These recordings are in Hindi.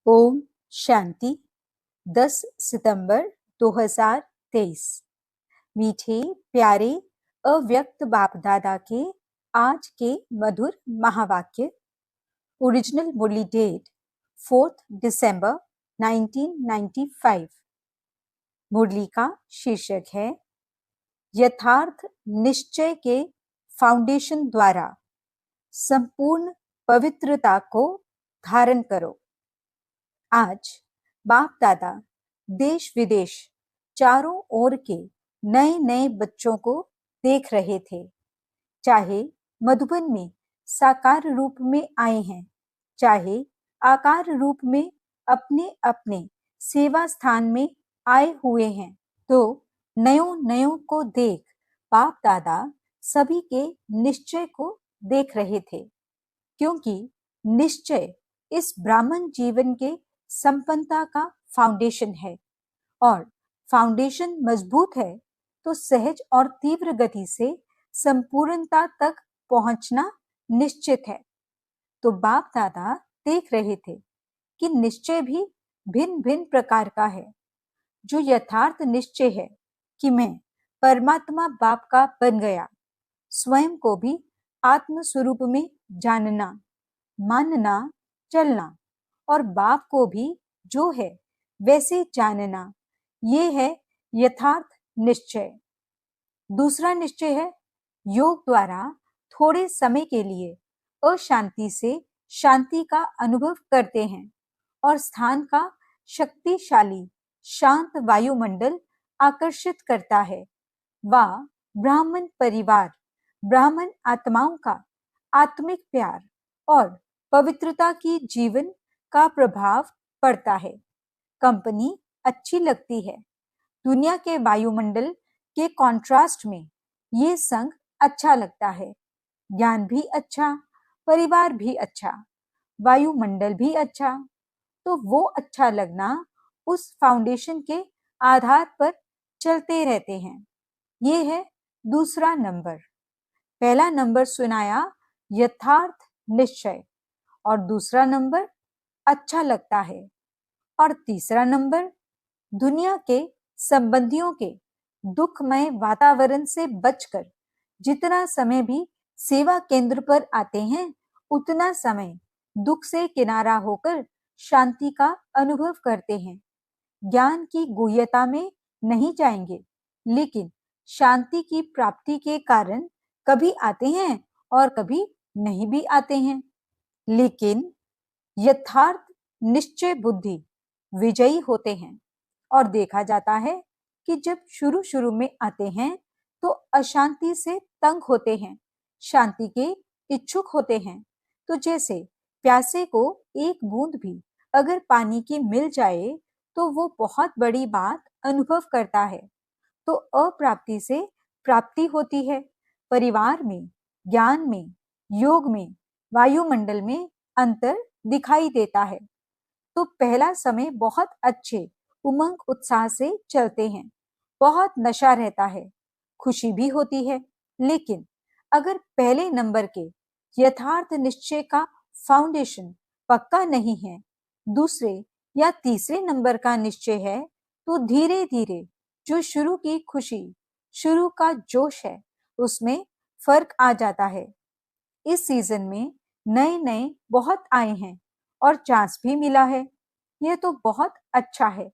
ओम शांति। 10 सितंबर 2023। मीठे प्यारे अव्यक्त बाप दादा के आज के मधुर महावाक्य। ओरिजिनल मुरली डेट 4 दिसंबर 1995। मुरली का शीर्षक है यथार्थ निश्चय के फाउंडेशन द्वारा संपूर्ण पवित्रता को धारण करो। आज बाप दादा देश विदेश चारों ओर के नए नए बच्चों को देख रहे थे, चाहे मधुबन में साकार रूप में आए हैं, चाहे आकार रूप में अपने अपने सेवा स्थान में आए हुए हैं। तो नयों नयों को देख बाप दादा सभी के निश्चय को देख रहे थे, क्योंकि निश्चय इस ब्राह्मण जीवन के संपन्नता का फाउंडेशन है, और फाउंडेशन मजबूत है तो सहज और तीव्र गति से संपूर्णता तक पहुंचना निश्चित है। तो बाप दादा देख रहे थे कि निश्चय भी भिन्न भिन्न प्रकार का है। जो यथार्थ निश्चय है कि मैं परमात्मा बाप का बन गया, स्वयं को भी आत्म स्वरूप में जानना, मानना, चलना और बाप को भी जो है वैसे जानना, ये है यथार्थ निश्चय। दूसरा निश्चय है योग द्वारा थोड़े समय के लिए अशांति से शांति का अनुभव करते हैं और स्थान का शक्तिशाली शांत वायुमंडल आकर्षित करता है। वह ब्राह्मण परिवार, ब्राह्मण आत्माओं का आत्मिक प्यार और पवित्रता की जीवन का प्रभाव पड़ता है। कंपनी अच्छी लगती है। दुनिया के वायुमंडल के कॉन्ट्रास्ट में ये संग अच्छा लगता है। ज्ञान भी अच्छा, परिवार भी अच्छा, वायुमंडल भी अच्छा। तो वो अच्छा लगना उस फाउंडेशन के आधार पर चलते रहते हैं। ये है दूसरा नंबर। पहला नंबर सुनाया यथार्थ निश्चय, और दूसरा नंबर अच्छा लगता है, और तीसरा नंबर दुनिया के संबंधियों के दुखमय वातावरण से बचकर जितना समय भी सेवा केंद्र पर आते हैं, उतना समय दुख से किनारा होकर शांति का अनुभव करते हैं। ज्ञान की गुह्यता में नहीं जाएंगे, लेकिन शांति की प्राप्ति के कारण कभी आते हैं और कभी नहीं भी आते हैं। लेकिन यथार्थ निश्चय बुद्धि विजयी होते हैं, और देखा जाता है कि जब शुरू शुरू में आते हैं तो अशांति से तंग होते हैं, शांति के इच्छुक होते हैं। तो जैसे प्यासे को एक बूंद भी अगर पानी की मिल जाए तो वो बहुत बड़ी बात अनुभव करता है। तो अप्राप्ति से प्राप्ति होती है। परिवार में, ज्ञान में, योग में, वायुमंडल में अंतर दिखाई देता है। तो पहला समय बहुत अच्छे उमंग उत्साह से चलते हैं, बहुत नशा रहता है, खुशी भी होती है। लेकिन अगर पहले नंबर के यथार्थ निश्चय का फाउंडेशन पक्का नहीं है, दूसरे या तीसरे नंबर का निश्चय है, तो धीरे धीरे जो शुरू की खुशी, शुरू का जोश है, उसमें फर्क आ जाता है। इस सीजन में नए नए बहुत आए हैं और चांस भी मिला है। यह तो बहुत अच्छा है।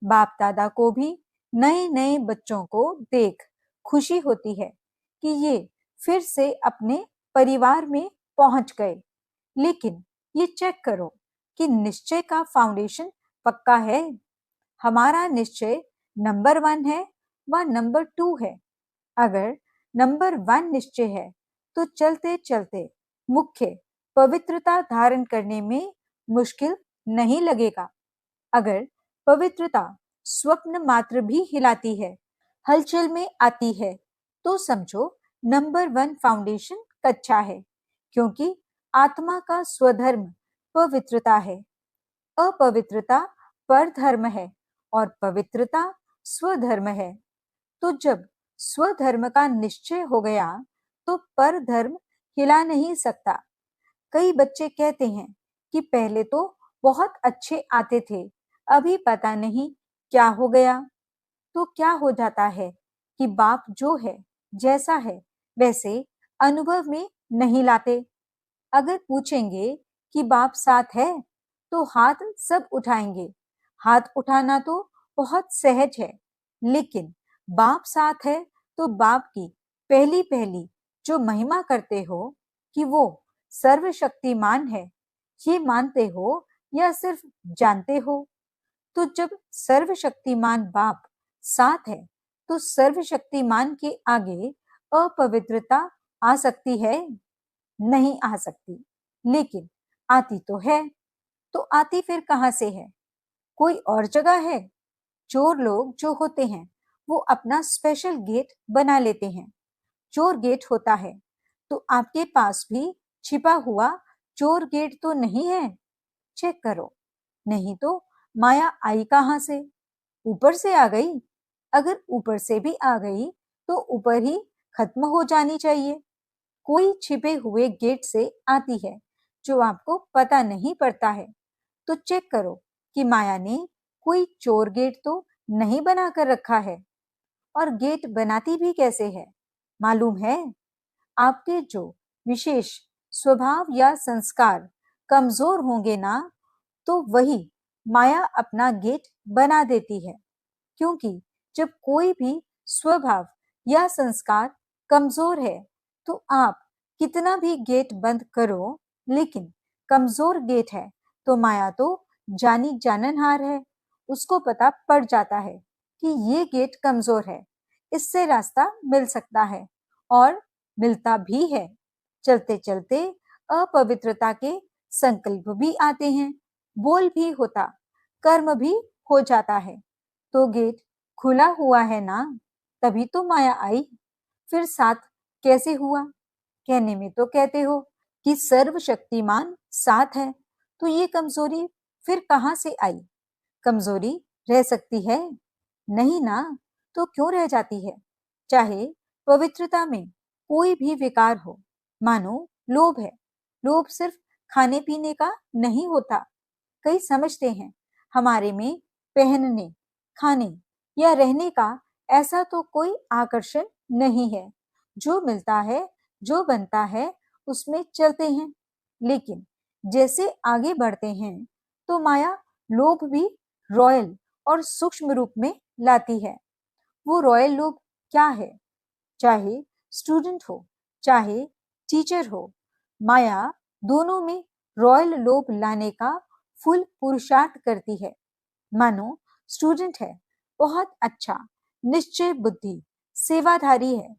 बाप दादा को भी नए नए बच्चों को देख खुशी होती है कि ये फिर से अपने परिवार में पहुंच गए। लेकिन ये चेक करो कि निश्चय का फाउंडेशन पक्का है। हमारा निश्चय नंबर 1 है व नंबर 2 है। अगर नंबर 1 निश्चय है तो चलते चलते मुख्य पवित्रता धारण करने में मुश्किल नहीं लगेगा। अगर पवित्रता स्वप्न मात्र भी हिलाती है, हलचल में आती है, तो समझो नंबर 1 फाउंडेशन कच्चा है, क्योंकि आत्मा का स्वधर्म पवित्रता है। अपवित्रता परधर्म है और पवित्रता स्वधर्म है। तो जब स्वधर्म का निश्चय हो गया तो परधर्म हिला नहीं सकता। कई बच्चे कहते हैं कि पहले तो बहुत अच्छे आते थे, अभी पता नहीं क्या हो गया। तो क्या हो जाता है कि बाप जो है, जैसा है, वैसे अनुभव में नहीं लाते। अगर पूछेंगे कि बाप साथ है, तो हाथ सब उठाएंगे। हाथ उठाना तो बहुत सहज है, लेकिन बाप साथ है तो बाप की पहली पहली जो महिमा करते हो कि वो सर्वशक्तिमान है, ये मानते हो या सिर्फ जानते हो? तो जब सर्वशक्तिमान बाप साथ है, तो सर्वशक्तिमान के आगे अपवित्रता आ सकती है? नहीं आ सकती। लेकिन आती तो है। तो आती फिर कहां से है? कोई और जगह है? चोर लोग जो होते हैं, वो अपना स्पेशल गेट बना लेते हैं। चोर गेट होता है। तो आपके पास भी छिपा हुआ चोर गेट तो नहीं है? चेक करो। नहीं तो माया आई कहां से? ऊपर से आ गई? अगर ऊपर से भी आ गई तो ऊपर ही खत्म हो जानी चाहिए। कोई छिपे हुए गेट से आती है जो आपको पता नहीं पड़ता है। तो चेक करो कि माया ने कोई चोर गेट तो नहीं बना कर रखा है। और गेट बनाती भी कैसे है मालूम है? आपके जो विशेष स्वभाव या संस्कार कमजोर होंगे ना, तो वही माया अपना गेट बना देती है। क्योंकि जब कोई भी स्वभाव या संस्कार कमजोर है, तो आप कितना भी गेट बंद करो, लेकिन कमजोर गेट है तो माया तो जानी जाननहार है। उसको पता पड़ जाता है कि ये गेट कमजोर है, इससे रास्ता मिल सकता है, और मिलता भी है। चलते चलते अपवित्रता के संकल्प भी आते हैं, बोल भी होता, कर्म भी हो जाता है। तो गेट खुला हुआ है ना, तभी तो माया आई। फिर साथ कैसे हुआ? कहने में तो कहते हो कि सर्वशक्तिमान साथ है, तो ये कमजोरी फिर कहां से आई? कमजोरी रह सकती है? नहीं ना। तो क्यों रह जाती है? चाहे पवित्रता में कोई भी विकार हो, मानो लोभ है। लोभ सिर्फ खाने पीने का नहीं होता। कई समझते हैं हमारे में पहनने, खाने या रहने का ऐसा तो कोई आकर्षण नहीं है। जो मिलता है, जो बनता है, उसमें चलते हैं। लेकिन जैसे आगे बढ़ते हैं, तो माया लोभ भी रॉयल और सूक्ष्म रूप में लाती है। वो रॉयल लोभ क्या है? चाहे स्टूडेंट हो, चाहे टीचर हो, माया दोनों में रॉयल लोभ लाने का फुल पुरुषार्थ करती है। मानो स्टूडेंट है, बहुत अच्छा, निश्चय बुद्धि, सेवाधारी है,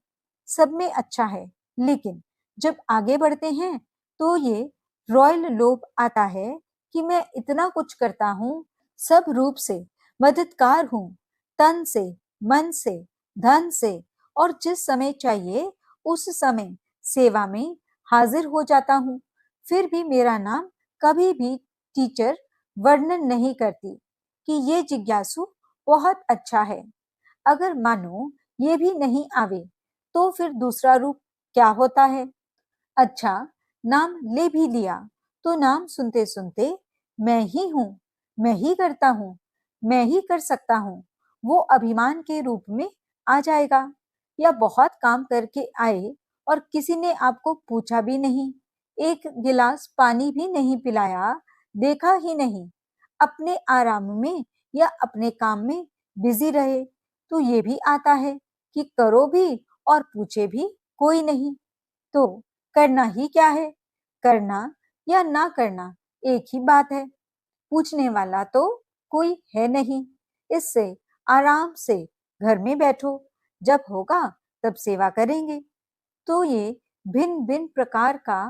सब में अच्छा है। लेकिन जब आगे बढ़ते हैं, तो ये रॉयल लोभ आता है कि मैं इतना कुछ करता हूँ, सब रूप से मददगार हूँ, तन से, मन से, धन से, और जिस समय चाहिए उस समय सेवा में हाजिर हो जाता हूँ। फिर भी मेरा नाम कभी भी टीचर वर्णन नहीं करती कि ये जिज्ञासु बहुत अच्छा है। अगर मानो ये भी नहीं आवे, तो फिर दूसरा रूप क्या होता है? अच्छा, नाम ले भी लिया, तो नाम सुनते सुनते मैं ही हूँ, मैं ही करता हूँ, मैं ही कर सकता हूँ, वो अभिमान के रूप में आ जाएगा। या बहुत काम करके आए और किसी ने आपको पूछा भी नहीं, एक गिलास पानी भी नहीं पिलाया, देखा ही नहीं, अपने आराम में या अपने काम में बिजी रहे, तो ये भी आता है कि करो भी और पूछे भी कोई नहीं। तो करना ही क्या है? करना या ना करना एक ही बात है। पूछने वाला तो कोई है नहीं। इससे आराम से घर में बैठो, जब होगा तब सेवा करेंगे। तो ये भिन्न भिन्न प्रकार का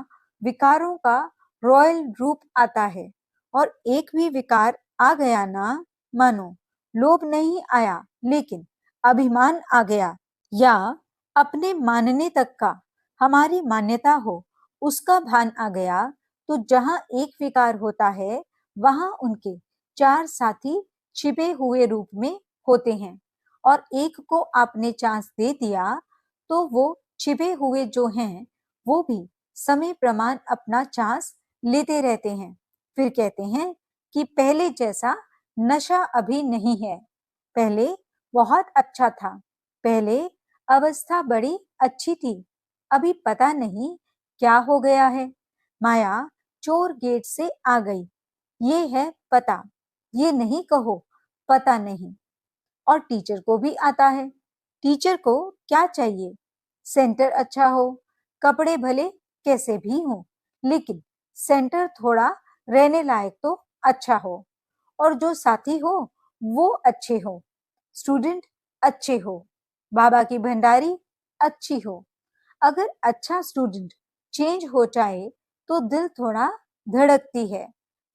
विकारों का रॉयल रूप आता है। और एक भी विकार आ गया ना, मानो लोभ नहीं आया लेकिन अभिमान आ गया, या अपने मानने तक का हमारी मान्यता हो, उसका भान आ गया, तो जहां एक विकार होता है, वहां उनके चार साथी छिपे हुए रूप में होते हैं। और एक को आपने चांस दे दिया, तो वो छिपे हुए जो हैं, वो भी समय प्रमाण अपना चांस लेते रहते हैं। फिर कहते हैं कि पहले जैसा नशा अभी नहीं है। पहले बहुत अच्छा था। पहले अवस्था बड़ी अच्छी थी। अभी पता नहीं क्या हो गया है। माया चोर गेट से आ गई। ये है पता। ये नहीं कहो पता नहीं। और टीचर को भी आता है। टीचर को क्या चाहिए? सेंटर अच्छा हो, कपड़े भले कैसे भी हो, लेकिन सेंटर थोड़ा रहने लायक तो अच्छा हो, और जो साथी हो वो अच्छे हो, स्टूडेंट अच्छे हो, बाबा की भंडारी अच्छी हो। अगर अच्छा स्टूडेंट चेंज हो जाए तो दिल थोड़ा धड़कती है।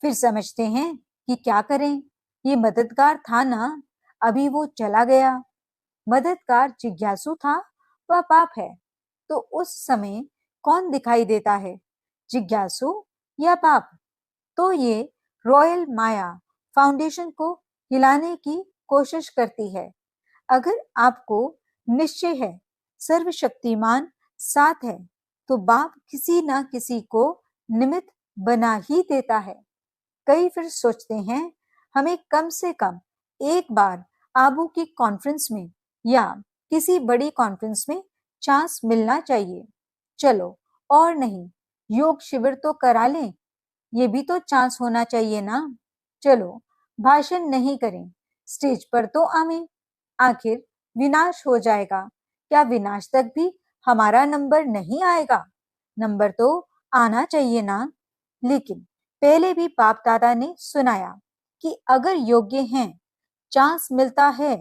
फिर समझते हैं कि क्या करें, ये मददगार था ना, अभी वो चला गया। मददगार जिज्ञासु था, वह पाप है। तो उस समय कौन दिखाई देता है, जिज्ञासु या पाप? तो ये रॉयल माया फाउंडेशन को हिलाने की कोशिश करती है। अगर आपको निश्चय है सर्वशक्तिमान साथ है, तो बाप किसी ना किसी को निमित्त बना ही देता है। कई फिर सोचते हैं हमें कम से कम एक बार आबू की कॉन्फ्रेंस में या किसी बड़ी कॉन्फ्रेंस में चांस मिलना चाहिए। चलो, और नहीं, योग शिविर तो करा लें, ये भी तो चांस होना चाहिए ना। चलो, भाषण नहीं करें, स्टेज पर तो आवे। आखिर विनाश हो जाएगा, क्या विनाश तक भी हमारा नंबर नहीं आएगा? नंबर तो आना चाहिए ना। लेकिन पहले भी बाप दादा ने सुनाया कि अगर योग्य हैं, चांस मिलता है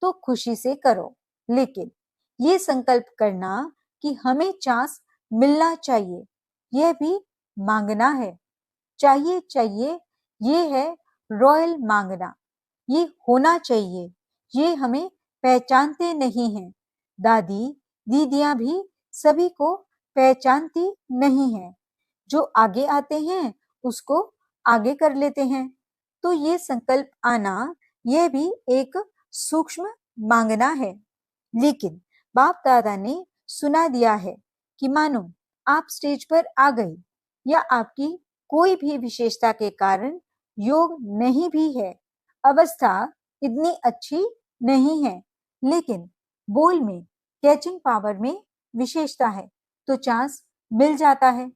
तो खुशी से करो, लेकिन ये संकल्प करना कि हमें चांस मिलना चाहिए, यह भी मांगना है। चाहिए चाहिए, ये है रॉयल मांगना। ये होना चाहिए, ये हमें पहचानते नहीं हैं। दादी दीदियां भी सभी को पहचानती नहीं हैं। जो आगे आते हैं उसको आगे कर लेते हैं। तो ये संकल्प आना, यह भी एक सूक्ष्म मांगना है। लेकिन बाप दादा ने सुना दिया है कि मानो आप स्टेज पर आ गई, या आपकी कोई भी विशेषता के कारण योग नहीं भी है, अवस्था इतनी अच्छी नहीं है, लेकिन बोल में, कैचिंग पावर में विशेषता है, तो चांस मिल जाता है।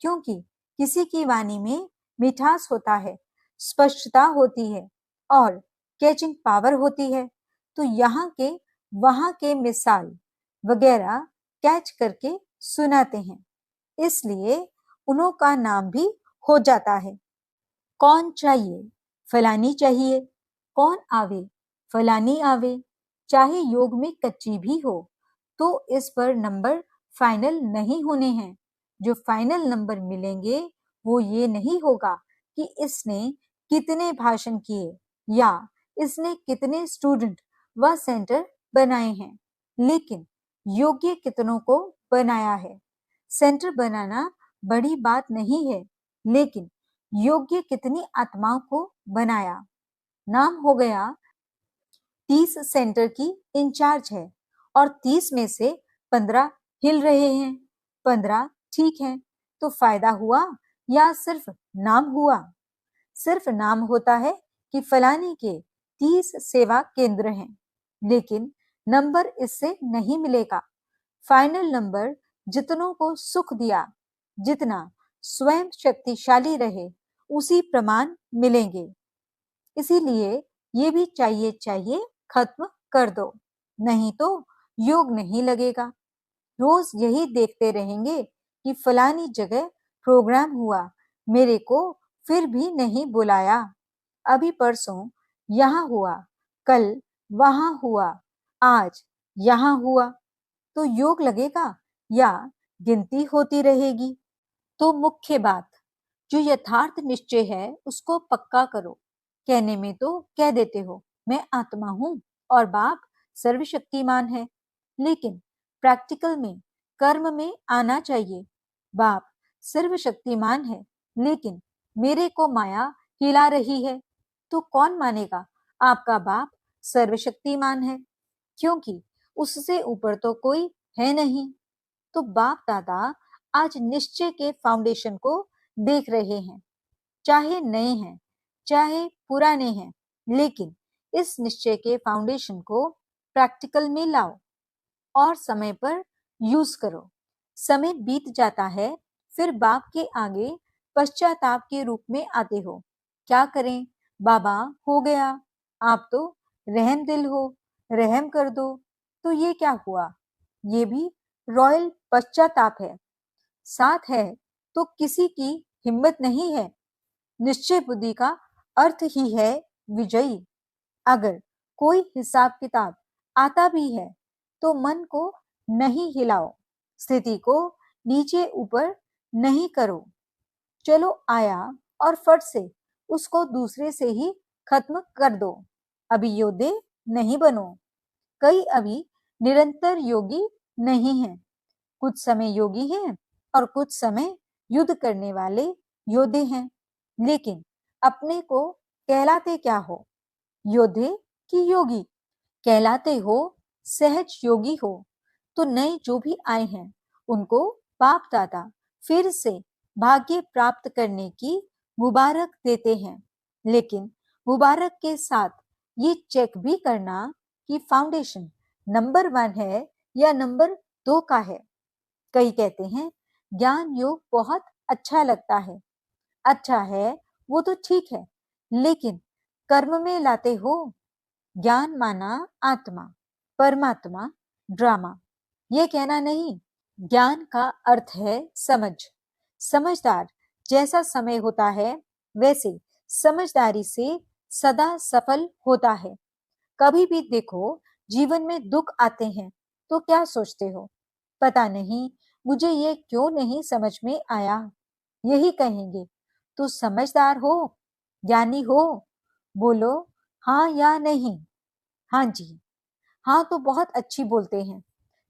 क्योंकि किसी की वाणी में मिठास होता है, स्पष्टता होती है और कैचिंग पावर होती है। तो यहाँ के वहां के मिसाल वगैरह कैच करके सुनाते हैं, इसलिए उन्हों का नाम भी हो जाता है। कौन चाहिए? फलानी चाहिए। कौन आवे? फलानी आवे। चाहे योग में कच्ची भी हो, तो इस पर नंबर फाइनल नहीं होने हैं। जो फाइनल नंबर मिलेंगे वो ये नहीं होगा कि इसने कितने भाषण किए या इसने कितने स्टूडेंट व सेंटर बनाए हैं, लेकिन योग्य कितनों को बनाया है। सेंटर बनाना बड़ी बात नहीं है, लेकिन योग्य कितनी आत्माओं को बनाया। नाम हो गया 30 सेंटर की इंचार्ज है, और 30 में से 15 हिल रहे हैं, 15 ठीक है। तो फायदा हुआ या सिर्फ नाम हुआ? सिर्फ नाम होता है कि फलाने के 30 सेवा केंद्र हैं, लेकिन नंबर इससे नहीं मिलेगा। फाइनल नंबर जितनों को सुख दिया, जितना स्वयं शक्तिशाली रहे, उसी प्रमाण मिलेंगे। इसीलिए ये भी चाहिए चाहिए खत्म कर दो, नहीं तो योग नहीं लगेगा। रोज यही देखते रहेंगे कि फलानी जगह प्रोग्राम हुआ, मेरे को फिर भी नहीं बुलाया। अभी परसों यहाँ हुआ, कल वहां हुआ, आज यहाँ हुआ, तो योग लगेगा या गिनती होती रहेगी? तो मुख्य बात, जो यथार्थ निश्चय है उसको पक्का करो। कहने में तो कह देते हो मैं आत्मा हूं और बाप सर्वशक्तिमान है, लेकिन प्रैक्टिकल में, कर्म में आना चाहिए। बाप सर्वशक्तिमान है, लेकिन मेरे को माया हिला रही है, तो कौन मानेगा आपका बाप सर्वशक्तिमान है? क्योंकि उससे ऊपर तो कोई है नहीं। तो बाप दादा आज निश्चय के फाउंडेशन को देख रहे हैं, चाहे नए हैं, चाहे पुराने हैं, लेकिन इस निश्चय के फाउंडेशन को प्रैक्टिकल में लाओ और समय पर यूज करो। समय बीत जाता है, फिर बाप के आगे पश्चाताप के रूप में आते हो। क्या करें बाबा, हो गया, आप तो रहम दिल हो, रहम कर दो। तो ये क्या हुआ? ये भी रॉयल पश्चाताप है। साथ है तो किसी की हिम्मत नहीं है। निश्चय बुद्धि का अर्थ ही है विजयी। अगर कोई हिसाब किताब आता भी है तो मन को नहीं हिलाओ, स्थिति को नीचे ऊपर नहीं करो। चलो आया और फट से उसको दूसरे से ही खत्म कर दो। अभी योद्धे नहीं बनो। कई अभी निरंतर योगी नहीं हैं, कुछ समय योगी हैं और कुछ समय युद्ध करने वाले योद्धे हैं। लेकिन अपने को कहलाते क्या हो? योद्धे की योगी? कहलाते हो सहज योगी हो। तो नए जो भी आए हैं उनको बाप दादा फिर से भाग्य प्राप्त करने की मुबारक देते हैं। लेकिन मुबारक के साथ ये चेक भी करना कि फाउंडेशन नंबर 1 है या नंबर 2 का है। कई कहते हैं ज्ञान योग बहुत अच्छा लगता है। अच्छा है, वो तो ठीक है, लेकिन कर्म में लाते हो। ज्ञान माना आत्मा, परमात्मा, ड्रामा। ये कहना नहीं। ज्ञान का अर्थ है समझ। समझदार जैसा समय होता है वैसे समझदारी से सदा सफल होता है। कभी भी देखो जीवन में दुख आते हैं तो क्या सोचते हो? पता नहीं मुझे ये क्यों नहीं समझ में आया। यही कहेंगे। तो समझदार हो, ज्ञानी हो? बोलो हाँ या नहीं। हाँ जी। हाँ तो बहुत अच्छी बोलते हैं।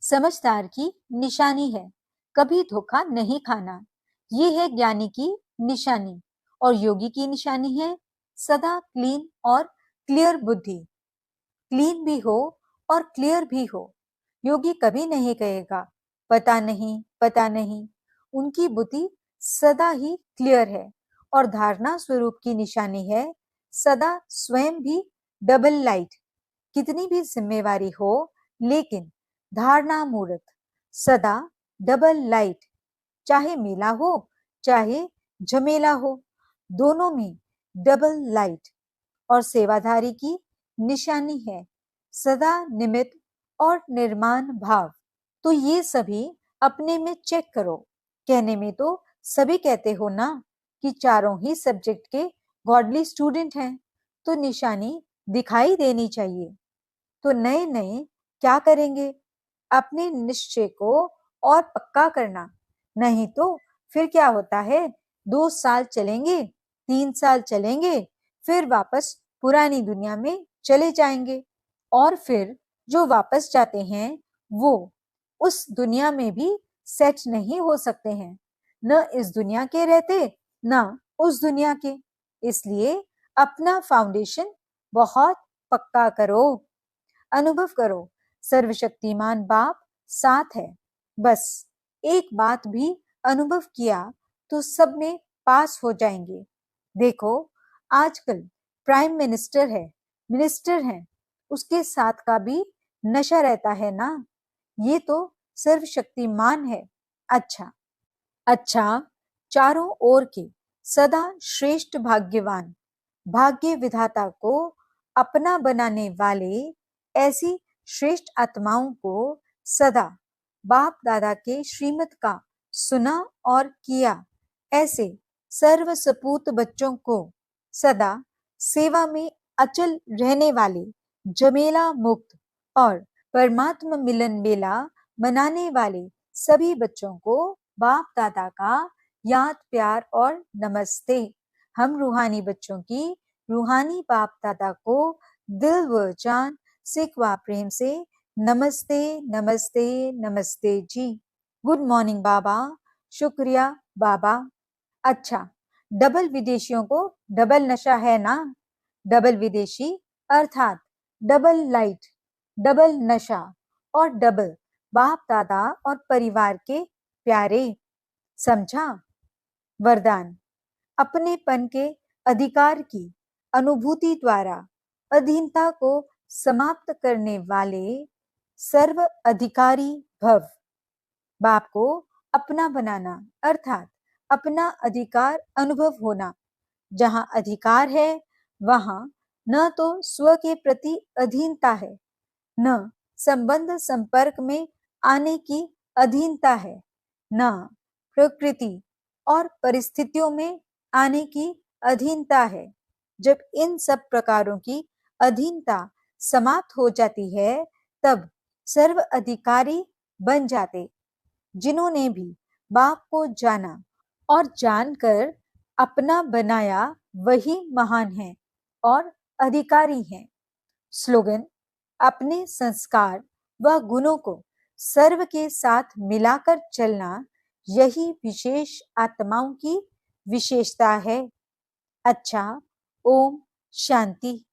समझदार की निशानी है कभी धोखा नहीं खाना। ये है ज्ञानी की निशानी। और योगी की निशानी है सदा क्लीन और क्लियर बुद्धि। क्लीन भी हो और क्लियर भी हो। योगी कभी नहीं कहेगा पता नहीं पता नहीं। उनकी बुद्धि सदा ही क्लियर है। और धारणा स्वरूप की निशानी है सदा स्वयं भी डबल लाइट। कितनी भी जिम्मेवारी हो, लेकिन धारणा मूर्त सदा डबल लाइट। चाहे मेला हो चाहे झमेला हो, दोनों में डबल लाइट। और सेवाधारी की निशानी है सदा निमित्त और निर्माण भाव। तो ये सभी अपने में चेक करो। कहने में तो सभी कहते हो ना कि चारों ही सब्जेक्ट के गॉडली स्टूडेंट हैं, तो निशानी दिखाई देनी चाहिए। तो नए नए क्या करेंगे? अपने निश्चय को और पक्का करना। नहीं तो फिर क्या होता है, 2 साल चलेंगे, 3 साल चलेंगे, फिर वापस पुरानी दुनिया में चले जाएंगे। और फिर जो वापस जाते हैं वो उस दुनिया में भी सेट नहीं हो सकते हैं। न इस दुनिया के रहते, न उस दुनिया के। इसलिए अपना फाउंडेशन बहुत पक्का करो। अनुभव करो सर्वशक्तिमान बाप साथ है। बस एक बात भी अनुभव किया तो सब में पास हो जाएंगे। देखो आजकल प्राइम मिनिस्टर है, उसके साथ का भी नशा रहता है ना। ये तो सर्वशक्तिमान है। अच्छा अच्छा, चारों ओर के सदा श्रेष्ठ भाग्यवान, भाग्य विधाता को अपना बनाने वाले ऐसी श्रेष्ठ आत्माओं को सदा बाप दादा के श्रीमत का सुना और किया। ऐसे सर्व सपूत बच्चों को सदा सेवा में अचल रहने वाले, जमेला मुक्त और परमात्मा मिलन मेला मनाने वाले सभी बच्चों को बाप दादा का याद प्यार और नमस्ते। हम रूहानी बच्चों की रूहानी बाप दादा को दिल व जान सिकवा प्रेम से नमस्ते नमस्ते नमस्ते जी। गुड मॉर्निंग बाबा। शुक्रिया बाबा। अच्छा, डबल विदेशियों को डबल नशा है ना। डबल विदेशी अर्थात डबल लाइट, डबल नशा और डबल बाप दादा और परिवार के प्यारे। समझा? वरदान अपनेपन के अधिकार की अनुभूति द्वारा अधीनता को समाप्त करने वाले सर्व अधिकारी भव। बाप को अपना बनाना अर्थात अपना अधिकार अनुभव होना। जहां अधिकार है वहां न तो स्व के प्रति अधीनता है, न संबंध संपर्क में आने की अधीनता है, न प्रकृति और परिस्थितियों में आने की अधीनता है। जब इन सब प्रकारों की अधीनता समाप्त हो जाती है तब सर्व अधिकारी बन जाते। जिन्होंने भी बाप को जाना और जानकर अपना बनाया वही महान है और अधिकारी हैं। स्लोगन: अपने संस्कार व गुणों को सर्व के साथ मिलाकर चलना, यही विशेष आत्माओं की विशेषता है। अच्छा, ओम शांति।